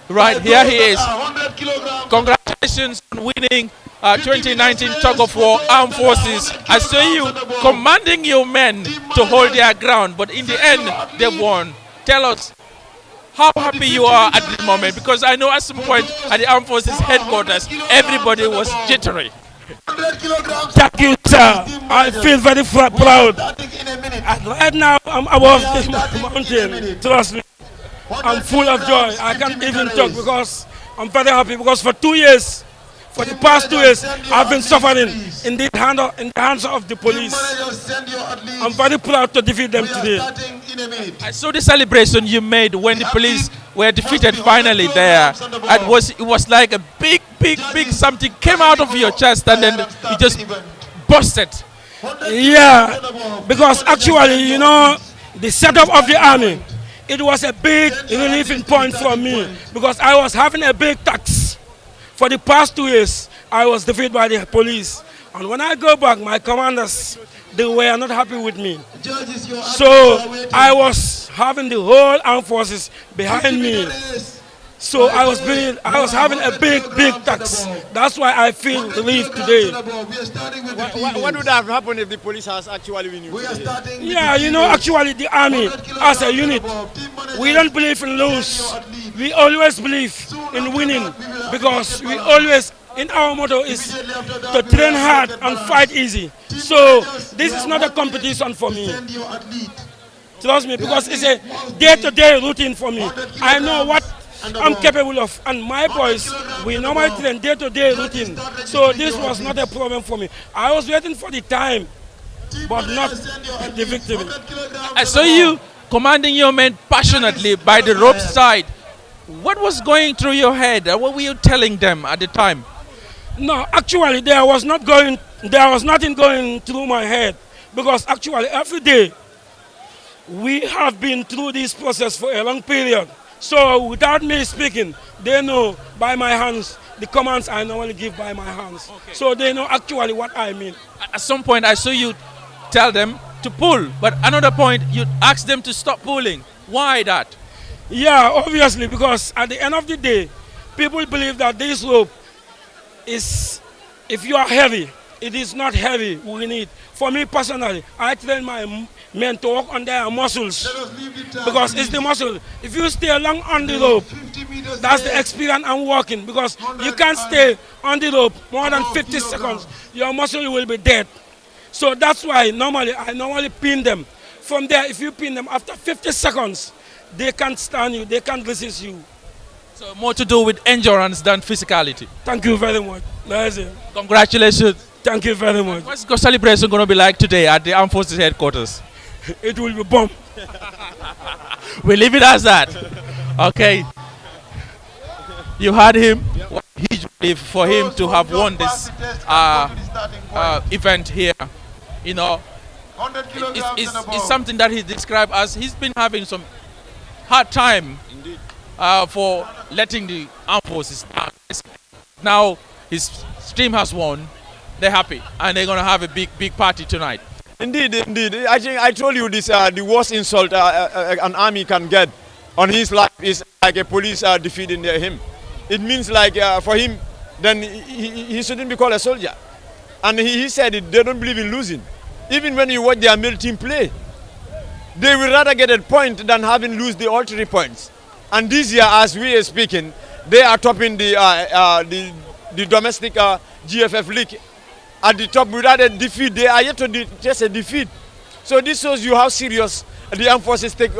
Right, here he is. Congratulations on winning 2019 Tug of War Armed Forces. I saw you commanding your men to hold their ground, but in the end, they won. Tell us how happy you are at the moment, because I know at some point at the Armed Forces headquarters, everybody was jittery. Thank you, sir. I feel very proud. And right now, I'm above the mountain. Trust me. I'm full of joy. I can't even talk because I'm very happy, because for 2 years, for the past 2 years, I've been suffering in the hands of the police. I'm very proud to defeat them today. I saw the celebration you made when the police were defeated finally there. It was like a big something came out of your chest and then it just busted. Yeah, because actually, you know, the setup of the army, it was a big relieving point for me, because I was having a big tax. For the past 2 years, I was defeated by the police. And when I go back, my commanders, they were not happy with me. So I was having the whole armed forces behind me. So I was having a big tax. That's why I feel relieved today. What would have happened if the police has actually win you today? Yeah, you know, actually the army as a unit, we don't believe in lose. We always believe in winning, because we always, in our motto is to train hard and fight easy. So this is not a competition for me. Trust me, because it's a day-to-day routine for me. I know what I'm capable of, and my boys, we normally train day-to-day routine. So this was not a problem for me. I was waiting for the time, but not the victory. I saw you commanding your men passionately by the rope side. What was going through your head? What were you telling them at the time? No, actually, there was nothing going through my head, because actually every day we have been through this process for a long period. So without me speaking, they know by my hands the commands I normally give by my hands. Okay. So they know actually what I mean. At some point, I saw you tell them to pull, but another point, you asked them to stop pulling. Why that? Yeah, obviously, because at the end of the day, people believe that this rope is, if you are heavy, it is not heavy. We need. For me personally, I train my men to work on their muscles, because it's the muscle. If you stay long on the rope, that's the experience I'm working, because you can't stay on the rope more than 50 seconds. Your muscle will be dead. So that's why I normally pin them. From there, if you pin them after 50 seconds, they can't stand you, they can't resist you. So more to do with endurance than physicality. Thank you very much. That's it. Congratulations. Thank you very much. What's the celebration going to be like today at the Armed Forces headquarters? It will be bomb. We leave it as that. Okay. You heard him. What a huge relief for him to have won this event here. You know, it's something that he described as he's been having some hard time for letting the armed forces down. Now his team has won. They're happy, and they're going to have a big party tonight. Indeed. I think I told you this, the worst insult an army can get on his life is like a police defeating him. It means like for him, then he shouldn't be called a soldier. And he said it, they don't believe in losing. Even when you watch their male team play, they will rather get a point than having lose the all 3 points. And this year, as we are speaking, they are topping the domestic GFF league at the top without a defeat. They are yet to test a defeat. So this shows you how serious the armed forces take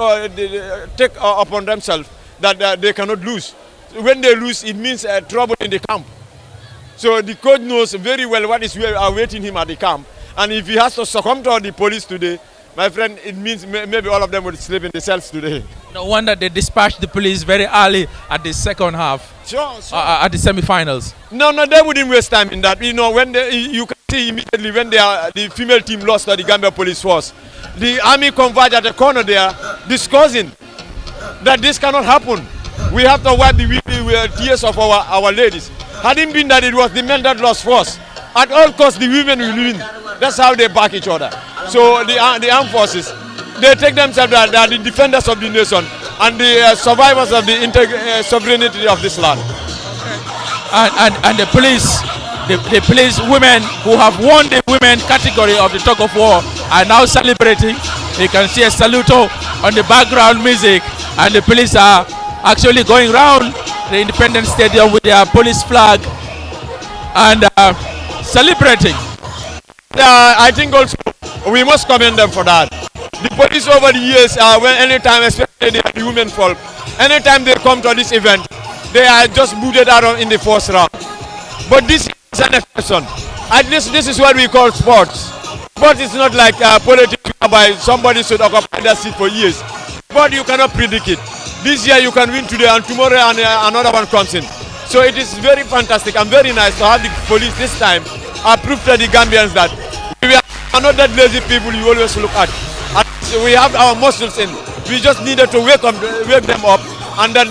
upon themselves that they cannot lose. When they lose, it means trouble in the camp. So the coach knows very well what is awaiting him at the camp. And if he has to succumb to the police today, my friend, it means maybe all of them will sleep in the cells today. No wonder they dispatched the police very early at the second half. Sure. At the semi-finals. No, they wouldn't waste time in that. You know, when you can see immediately when the female team lost to the Gambia Police Force, the army converged at the corner there, discussing that this cannot happen. We have to wipe the tears of our ladies. Hadn't been that it was the men that lost force. At all costs, the women will win. That's how they back each other. So the armed forces, they take themselves that they are the defenders of the nation. and the survivors of the sovereignty of this land. And the police women who have won the women category of the tug of war are now celebrating. You can see a saluto on the background music, and the police are actually going around the Independence Stadium with their police flag and celebrating. I think also we must commend them for that. The police over the years, when anytime, especially the women folk, anytime they come to this event, they are just booted out in the first round. But this is an exception. At least this is what we call sports. Sport is not like politics whereby somebody should occupy that seat for years. But you cannot predict it. This year you can win today and tomorrow another one comes in. So it is very fantastic and very nice to have the police this time prove to the Gambians that we are not that lazy people you always look at. And so we have our muscles in. We just needed to wake them up and then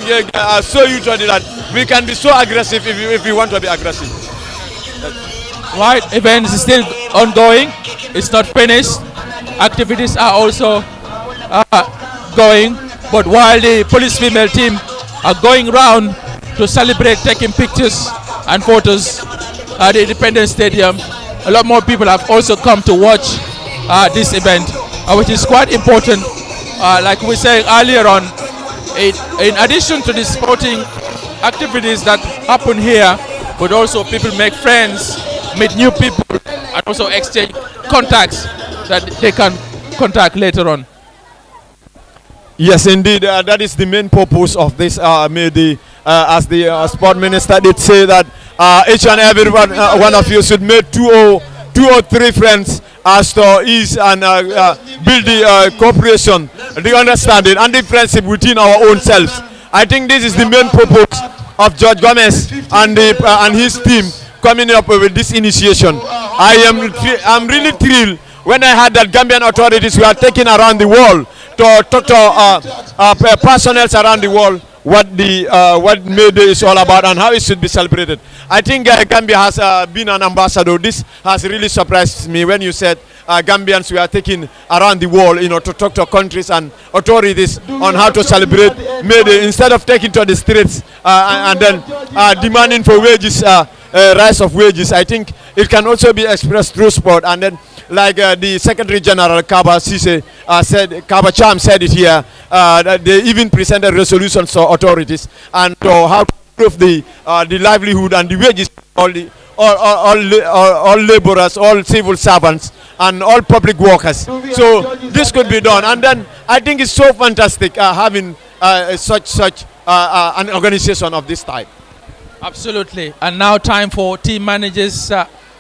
show you that we can be so aggressive if we want to be aggressive. Right, events is still ongoing. It's not finished. Activities are also going. But while the police female team are going around to celebrate, taking pictures and photos at the Independence Stadium, a lot more people have also come to watch this event, which is quite important. Like we were saying earlier on, in addition to the sporting activities that happen here, but also people make friends, meet new people, and also exchange contacts that they can contact later on. Yes, indeed, that is the main purpose of this. As the sport minister did say that each and every one of you should make two or three friends as to ease and build the cooperation, the understanding, and the friendship within our own selves. I think this is the main purpose of George Gomez and his team coming up with this initiation. I'm really thrilled when I heard that Gambian authorities were taking around the world to talk to personnel around the world what May Day is all about and how it should be celebrated. I think Gambia has been an ambassador. This has really surprised me when you said Gambians were taken around the world, to talk to countries and authorities on how to celebrate May Day instead of taking to the streets and then demanding for wages, rise of wages. I think it can also be expressed through sport. And then, like the Secretary General Kaba Cham said it here, that they even presented resolutions to authorities and to how to improve the livelihood and the wages of all laborers, all civil servants, and all public workers. So this could be done, and then I think it's so fantastic having such an organization of this type. Absolutely. And now time for team managers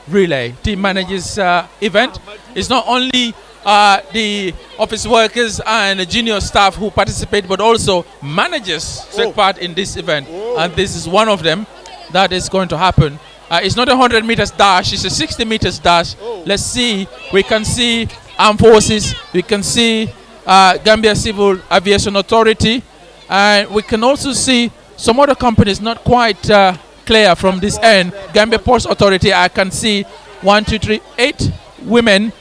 relay, team managers event. It's not only the office workers and the junior staff who participate, but also managers take part in this event. And this is one of them that is going to happen. It's not a 100 meters dash, it's a 60 meters dash. Let's see, we can see Armed Forces, we can see Gambia Civil Aviation Authority, and we can also see some other companies not quite clear from this end. Gambia Ports Authority, I can see 8 women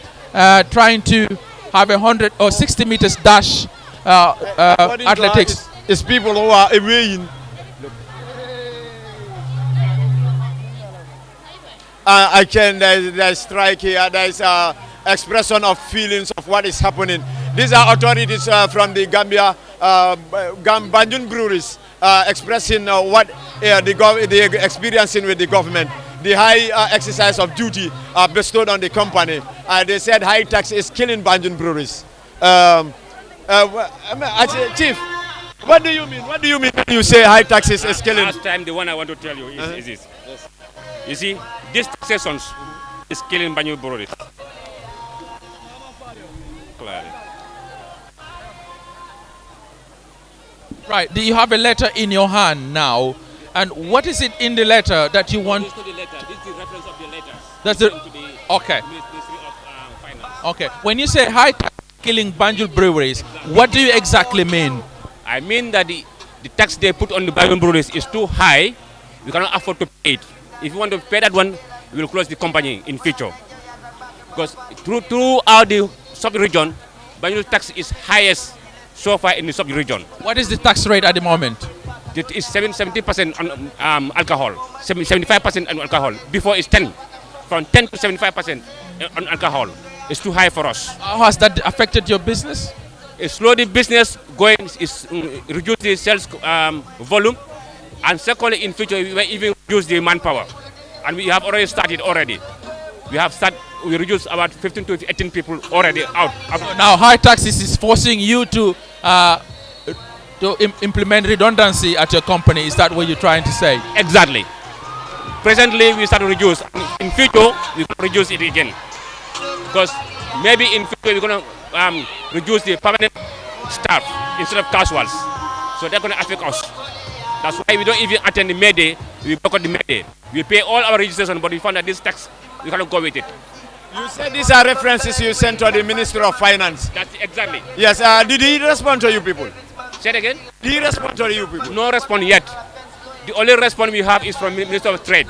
trying to have a 100 or 60 meters dash athletics. It's people who are away. There's strike here, there's expression of feelings of what is happening. These are authorities from the Gambia, Banjul breweries, expressing what they're experiencing with the government. The high exercise of duty bestowed on the company. They said high tax is killing Banjul breweries. Chief, what do you mean? What do you mean when you say high taxes is killing? Last time, the one I want to tell you is this. You see, these taxations is killing Banjul breweries. Right. Do you have a letter in your hand now? And what is it in the letter that you want? This is the letter. This is the reference of the letter. That's the. To the Okay. Ministry of Finance. Okay. When you say high tax killing Banjul breweries, what do you exactly mean? I mean that the tax they put on the Banjul breweries is too high. We cannot afford to pay it. If you want to pay that one, we will close the company in future. Because throughout the sub-region, Banjul tax is highest so far in the sub-region. What is the tax rate at the moment? It is 70% on alcohol, 75% on alcohol. Before it's 10, from 10 to 75% on alcohol. It's too high for us. How has that affected your business? It's slowly business going, is reduce the sales volume, and secondly, in future we may even reduce the manpower, and we have already started already. We reduce about 15 to 18 people already out. Now, high taxes is forcing you to implement redundancy at your company. Is that what you're trying to say? Exactly. Presently, we start to reduce. In future, we will reduce it again, because maybe in future we're going to reduce the permanent staff instead of casuals. So they're going to affect us. That's why we don't even attend the May Day. We boycott the May Day. We pay all our registration, but we found that this tax, we cannot go with it. You said these are references you sent to the Minister of Finance. That's exactly. Yes, did he respond to you people? Say it again? Did he respond to you people? No response yet. The only response we have is from Minister of Trade.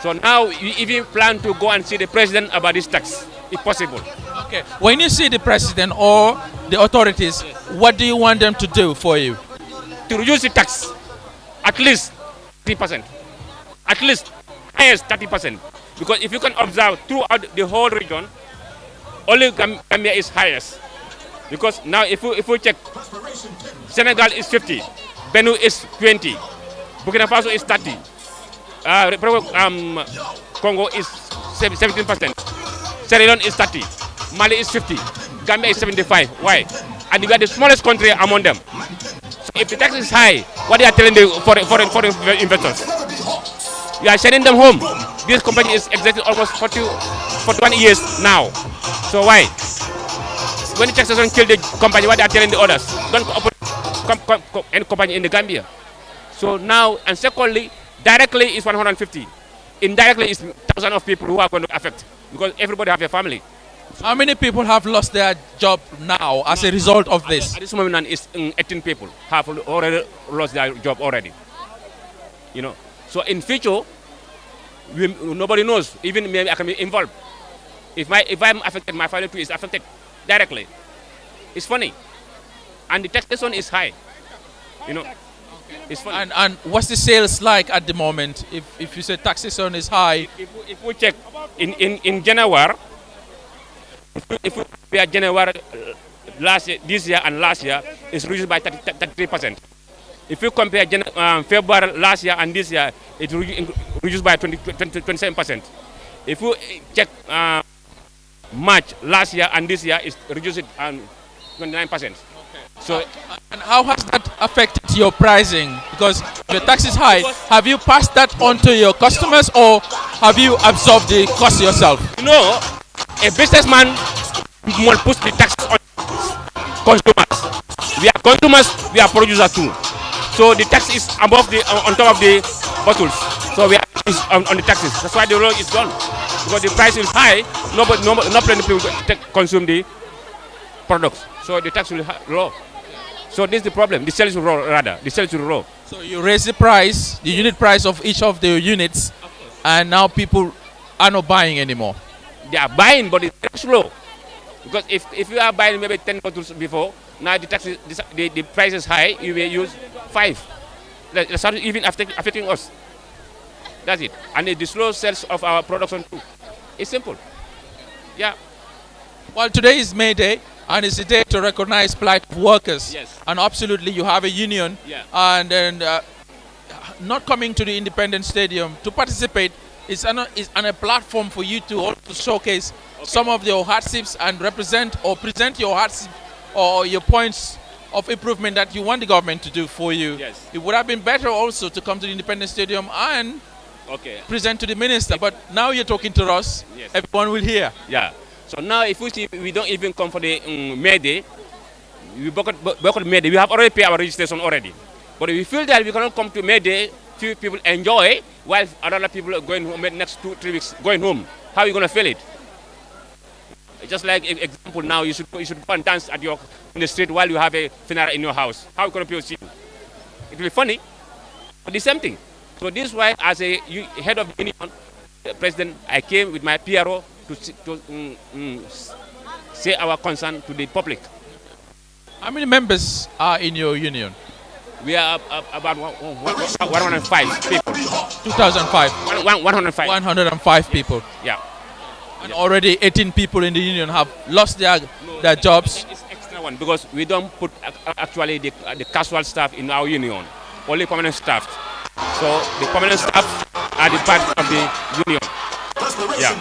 So now we even plan to go and see the President about this tax, if possible. Okay. When you see the President or the authorities, what do you want them to do for you? To reduce the tax, at least 30%. At least highest 30%. Because if you can observe throughout the whole region, only Gambia is highest. Because now if we check, Senegal is 50, Benue is 20, Burkina Faso is 30, Congo is 17%, Sierra Leone is 30, Mali is 50, Gambia is 75. Why? And we are the smallest country among them. So if the tax is high, what they are telling the foreign investors? You are sending them home. This company is existing almost 41 years now. So why? When the tax doesn't kill the company, what they are telling the others? Don't open any company in the Gambia. So now, and secondly, directly is 150. Indirectly is thousands of people who are going to affect, because everybody have a family. How many people have lost their job now as a result of this? At this moment, is 18 people have already lost their job already. You know, so in future, nobody knows. Even maybe I can be involved. If I'm affected, my family too is affected directly. It's funny, and the taxation is high. You know, it's funny. And what's the sales like at the moment? If you say taxation is high, if we check in January, if we compare January this year and last year, it's reduced by 33%. If you compare February last year and this year, it reduced by 27%. If you check March last year and this year, it's reduced 29%. Okay. So, and how has that affected your pricing? Because the tax is high. Have you passed that on to your customers, or have you absorbed the cost yourself? You know, a businessman will push the taxes on consumers. We are consumers, we are producers too. So the tax is above on top of the bottles. So we are on the taxes. That's why the road is done. Because the price is high, not many people consume the products. So the tax will be low. So this is the problem. The sales will low, rather. The sales will low. So you raise the price, the unit price of each of the units, and now people are not buying anymore. They are buying, but it's low. Because if you are buying maybe 10 bottles before, now the tax is, the price is high, you may use 5. That's not even affecting us. That's it. And the slow sales of our production too. It's simple. Yeah. Well, today is May Day, and it's a day to recognize plight of workers. Yes. And absolutely, you have a union. Yeah. And then not coming to the Independence Stadium to participate is on a platform for you to also showcase some of your hardships and represent or present your hardships or your points of improvement that you want the government to do for you. Yes. It would have been better also to come to the Independence Stadium and present to the minister. But now you're talking to us. Yes. Everyone will hear. Yeah. So now if we see we don't even come for the May Day, we boycott May Day. We have already paid our registration already. But if we feel that we cannot come to May Day, few people enjoy, while other people are going home next 2-3 weeks going home. How are you going to feel it? Just like example now, you should go and dance in the street while you have a funeral in your house. How are you going to feel? See you? It will be funny, but the same thing. So this is why, as a head of the union, president, I came with my PRO to say our concern to the public. How many members are in your union? We are about 105 people. 2005. 105. 105 people. Yeah. And already 18 people in the union have lost their jobs. It's extra one because we don't put actually the casual staff in our union, only permanent staff. So the permanent staff are the part of the union. Yeah.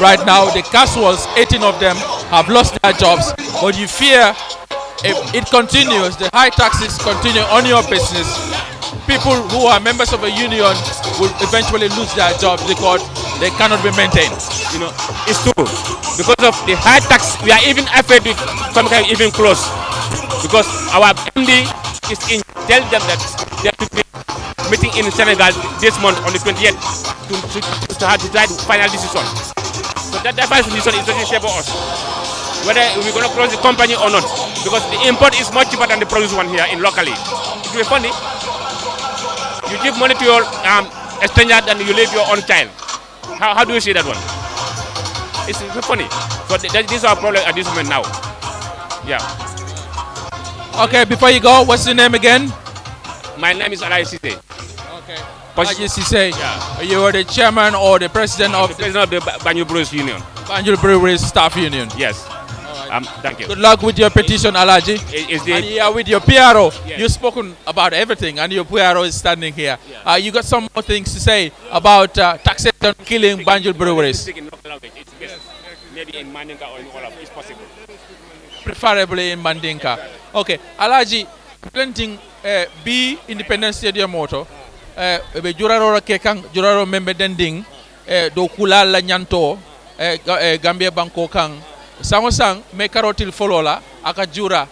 Right now, the casuals, 18 of them, have lost their jobs. But you fear if it continues, the high taxes continue on your business, people who are members of a union will eventually lose their jobs because they cannot be maintained. You know, it's true. Because of the high tax, we are even afraid to come even close. Because our MD is in, tell them that there will be meeting in Senegal this month on the 28th to decide the final decision. So that final decision is going to favor us. Whether we're going to close the company or not. Because the import is much cheaper than the produce one here in locally. It will be funny. You give money to your stranger and you leave your own child. How do you see that one? It's funny. So this is our problem at this moment now. Yeah. Okay, before you go, what's your name again? My name is Alaye Cisse. Okay. Alaye Cisse. Yeah. You are the chairman or the president of the Banjul Brewers Union. Banjul Breweries Staff Union. Yes. Thank you. Good luck with your petition, Alaji. And here with your PRO, yes. You've spoken about everything, and your PRO is standing here. Yeah. You got some more things to say about taxation killing Banjul Breweries? In local language, it's best. Maybe in Mandinka or in Wolof, it's possible. Preferably in Mandinka. Okay, Alaji, planting B Independence Stadium moto, be juraro kekang juraro membe dending, do kulal la nyanto, Gambia Banko kang. Sango sang me karotil folola aka jura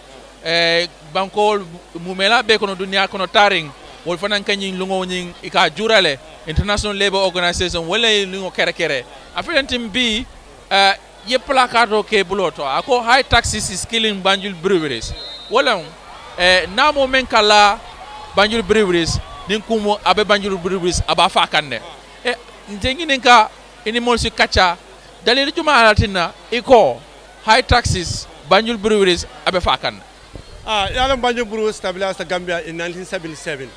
banko mumela be kono dunia kono taring wol fanan kanyin lungo nyin ika jurale International Labour Organization wala lungo kere kere afilantim bi ye placard ke buloto ako high taxes is killing Banjul breweries wala namo men kala Banjul breweries nin kumo abe Banjul breweries aba fakande ntengi ninka ini molsi kacha dalil juma alatina iko high taxes, Banjul Breweries, abe fakan. Yalam Banjul Breweries established Gambia in 1977.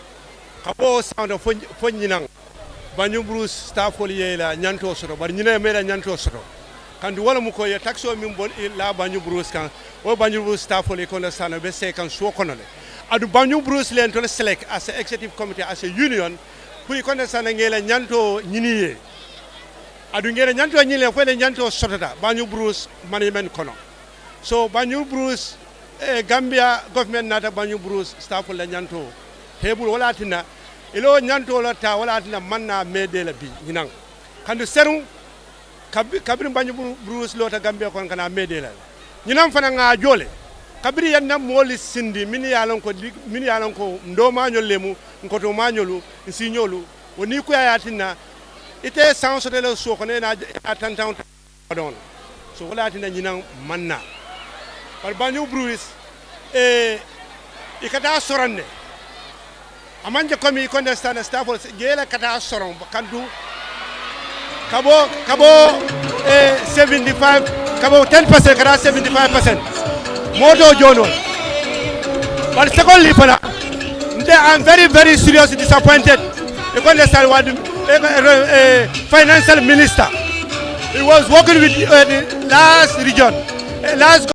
Kabo sound of Fonjinang. Banjul Breweries staff la nyanto soro, but nyina mera nyanto soro. Kan du wala muko ye taxo mimbon la Banjul Breweries kan, o Banjul Breweries staff le kono sana be se kan so kono le. Adu Banjul Breweries le to select as a executive committee as a union, pu kono sana ngela nyanto nyiniye. Adu ngere nyanto nyile fo le nyanto sotata Banjul Breweries management kono. So Banjul Breweries Gambia government nata Banjul Breweries staff la nyanto hebul wala tina ilo nyanto la ta wala tina manna mede la bi hinang kandu seru kabir Banjul Breweries lota Gambia kon kana mede la nyinam fana nga jole kabiri yanna moli sindi mini yalon ko ndo mañol lemu ngoto mañolu signolu woni ko yatina ite sanso de la so ko na tantan don so wala tina nyinam manna par Banjul Breweries ikata sorande amanje komi konde stand staff gela kata soron kandu kabo 75 kabo 10% kata 75% moto jono but secondly fana I'm very seriously disappointed you understand what financial minister he was working with the last region last